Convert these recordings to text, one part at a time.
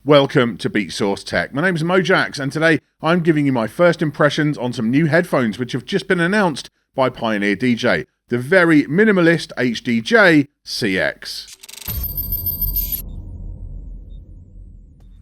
Welcome to Beatsource Tech. My name is Mojaxx, and today I'm giving you my first impressions on some new headphones which have just been announced by Pioneer DJ, the very minimalist HDJ-CX.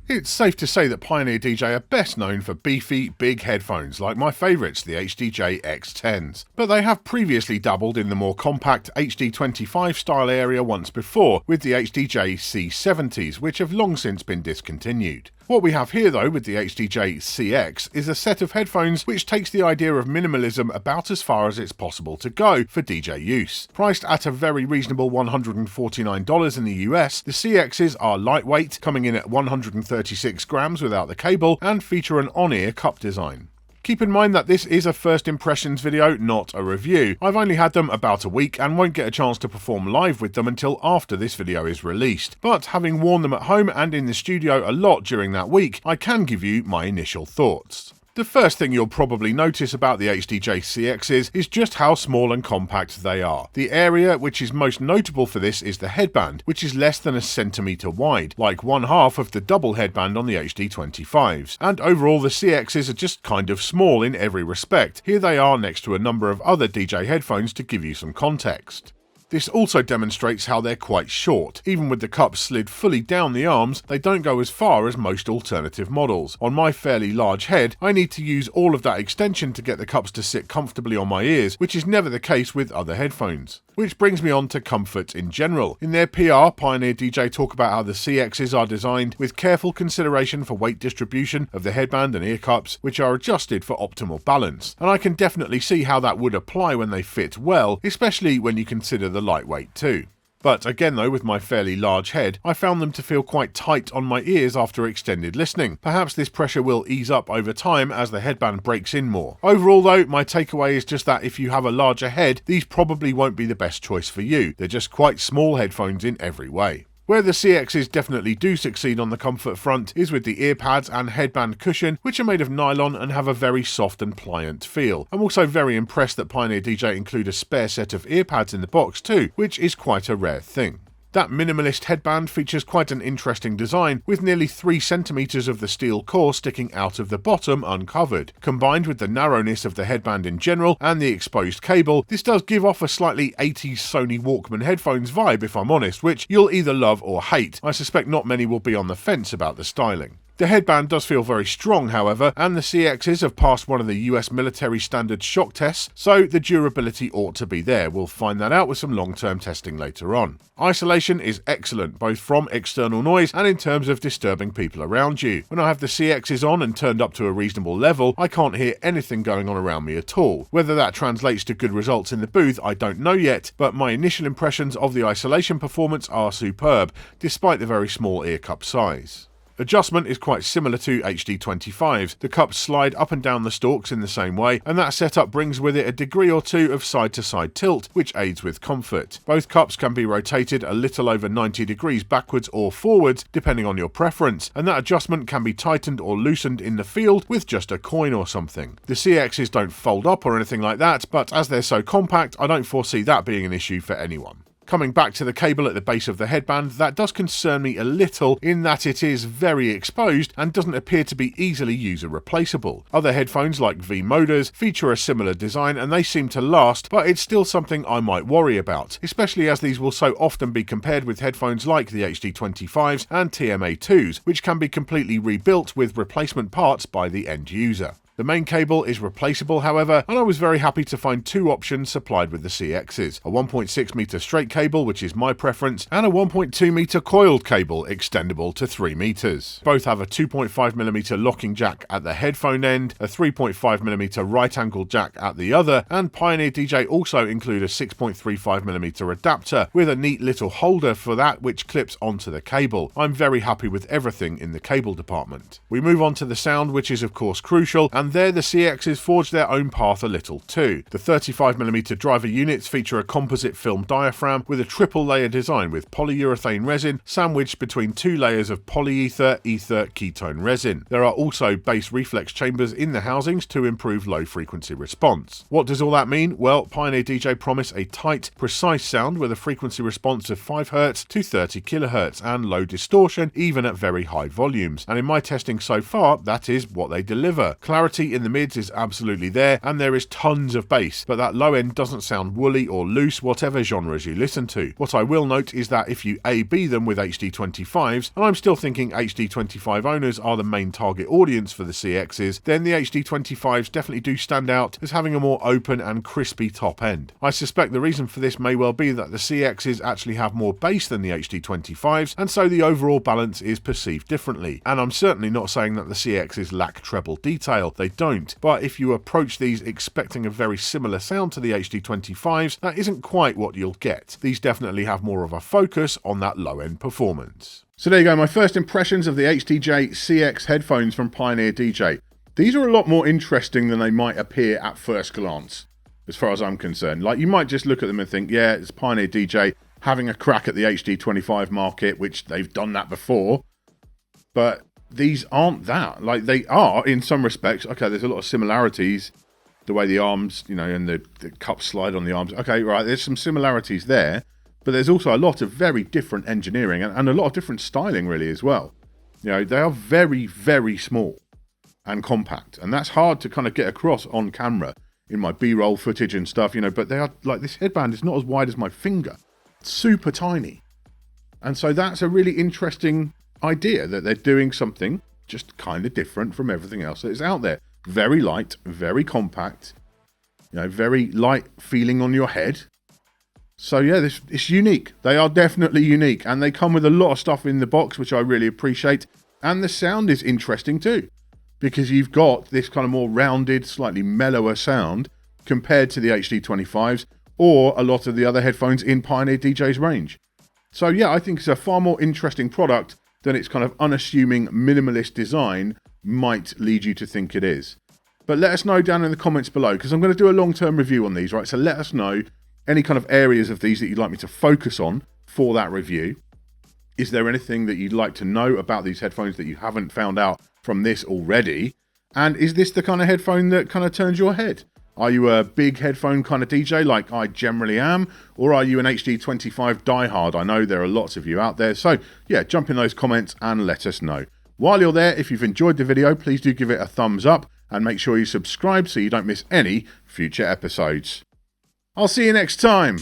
It's safe to say that Pioneer DJ are best known for beefy, big headphones like my favourites, the HDJ-X10s. But they have previously dabbled in the more compact HD25 style area once before with the HDJ-C70s, which have long since been discontinued. What we have here though with the HDJ-CX is a set of headphones which takes the idea of minimalism about as far as it's possible to go for DJ use. Priced at a very reasonable $149 in the US, the CXs are lightweight, coming in at 136 grams without the cable, and feature an on-ear cup design. Keep in mind that this is a first impressions video, not a review. I've only had them about a week and won't get a chance to perform live with them until after this video is released. But having worn them at home and in the studio a lot during that week, I can give you my initial thoughts. The first thing you'll probably notice about the HDJ-CXs is just how small and compact they are. The area which is most notable for this is the headband, which is less than a centimetre wide, like one half of the double headband on the HD25s. And overall the CXs are just kind of small in every respect. Here they are next to a number of other DJ headphones to give you some context. This also demonstrates how they're quite short. Even with the cups slid fully down the arms, they don't go as far as most alternative models. On my fairly large head, I need to use all of that extension to get the cups to sit comfortably on my ears, which is never the case with other headphones. Which brings me on to comfort in general. In their PR, Pioneer DJ talk about how the CXs are designed with careful consideration for weight distribution of the headband and ear cups, which are adjusted for optimal balance. And I can definitely see how that would apply when they fit well, especially when you consider the lightweight too. But again though, with my fairly large head, I found them to feel quite tight on my ears after extended listening. Perhaps this pressure will ease up over time as the headband breaks in more. Overall though, my takeaway is just that if you have a larger head, these probably won't be the best choice for you. They're just quite small headphones in every way. Where the CXs definitely do succeed on the comfort front is with the ear pads and headband cushion, which are made of nylon and have a very soft and pliant feel. I'm also very impressed that Pioneer DJ include a spare set of ear pads in the box too, which is quite a rare thing. That minimalist headband features quite an interesting design, with nearly 3 centimeters of the steel core sticking out of the bottom uncovered. Combined with the narrowness of the headband in general and the exposed cable, this does give off a slightly 80s Sony Walkman headphones vibe if I'm honest, which you'll either love or hate. I suspect not many will be on the fence about the styling. The headband does feel very strong however, and the CXs have passed one of the US military standard shock tests, so the durability ought to be there. We'll find that out with some long-term testing later on. Isolation is excellent, both from external noise and in terms of disturbing people around you. When I have the CXs on and turned up to a reasonable level, I can't hear anything going on around me at all. Whether that translates to good results in the booth, I don't know yet, but my initial impressions of the isolation performance are superb, despite the very small ear cup size. Adjustment is quite similar to HD25s. The cups slide up and down the stalks in the same way, and that setup brings with it a degree or two of side-to-side tilt, which aids with comfort. Both cups can be rotated a little over 90 degrees backwards or forwards, depending on your preference, and that adjustment can be tightened or loosened in the field with just a coin or something. The CXs don't fold up or anything like that, but as they're so compact, I don't foresee that being an issue for anyone. Coming back to the cable at the base of the headband, that does concern me a little in that it is very exposed and doesn't appear to be easily user replaceable. Other headphones like V-Moders feature a similar design and they seem to last, but it's still something I might worry about, especially as these will so often be compared with headphones like the HD25s and TMA2s, which can be completely rebuilt with replacement parts by the end user. The main cable is replaceable however, and I was very happy to find 2 options supplied with the CXs. A 1.6 meter straight cable, which is my preference, and a 1.2 meter coiled cable, extendable to 3 meters. Both have a 2.5mm locking jack at the headphone end, a 3.5mm right angle jack at the other, and Pioneer DJ also include a 6.35mm adapter with a neat little holder for that which clips onto the cable. I'm very happy with everything in the cable department. We move on to the sound, which is of course crucial, and and there the CXs forged their own path a little too. The 35mm driver units feature a composite film diaphragm with a triple layer design with polyurethane resin sandwiched between 2 layers of polyether ether ketone resin. There are also bass reflex chambers in the housings to improve low frequency response. What does all that mean? Well, Pioneer DJ promise a tight, precise sound with a frequency response of 5Hz to 30 kHz and low distortion even at very high volumes. And in my testing so far, that is what they deliver. Clarity in the mids is absolutely there, and there is tons of bass, but that low end doesn't sound woolly or loose, whatever genres you listen to. What I will note is that if you A/B them with HD25s, and I'm still thinking HD25 owners are the main target audience for the CXs, then the HD25s definitely do stand out as having a more open and crispy top end. I suspect the reason for this may well be that the CXs actually have more bass than the HD25s, and so the overall balance is perceived differently. And I'm certainly not saying that the CXs lack treble detail, they don't, but if you approach these expecting a very similar sound to the HD25s, that isn't quite what you'll get. These definitely have more of a focus on that low-end performance. So there you go, my first impressions of the HDJ-CX headphones from Pioneer DJ. These are a lot more interesting than they might appear at first glance, as far as I'm concerned. Like, you might just look at them and think, yeah, it's Pioneer DJ having a crack at the HD25 market, which they've done that before, but these aren't that. Like, they are in some respects. Okay, there's a lot of similarities, the way the arms, you know, and the cups slide on the arms. Okay, right, there's some similarities there, but there's also a lot of very different engineering and a lot of different styling really as well. You know, they are very, very small and compact, and that's hard to kind of get across on camera in my B-roll footage and stuff, you know, but they are, like, this headband is not as wide as my finger. It's super tiny. And so that's a really interesting idea, that they're doing something just kind of different from everything else that is out there. Very light, very compact, you know, very light feeling on your head. So yeah, it's unique. They are definitely unique, and they come with a lot of stuff in the box, which I really appreciate. And the sound is interesting too, because you've got this kind of more rounded, slightly mellower sound compared to the HD25s or a lot of the other headphones in Pioneer DJ's range. So yeah, I think it's a far more interesting product than its kind of unassuming minimalist design might lead you to think it is. But let us know down in the comments below, because I'm going to do a long-term review on these, right? So let us know any kind of areas of these that you'd like me to focus on for that review. Is there anything that you'd like to know about these headphones that you haven't found out from this already? And is this the kind of headphone that kind of turns your head? Are you a big headphone kind of DJ like I generally am? Or are you an HD25 diehard? I know there are lots of you out there. So yeah, jump in those comments and let us know. While you're there, if you've enjoyed the video, please do give it a thumbs up and make sure you subscribe so you don't miss any future episodes. I'll see you next time.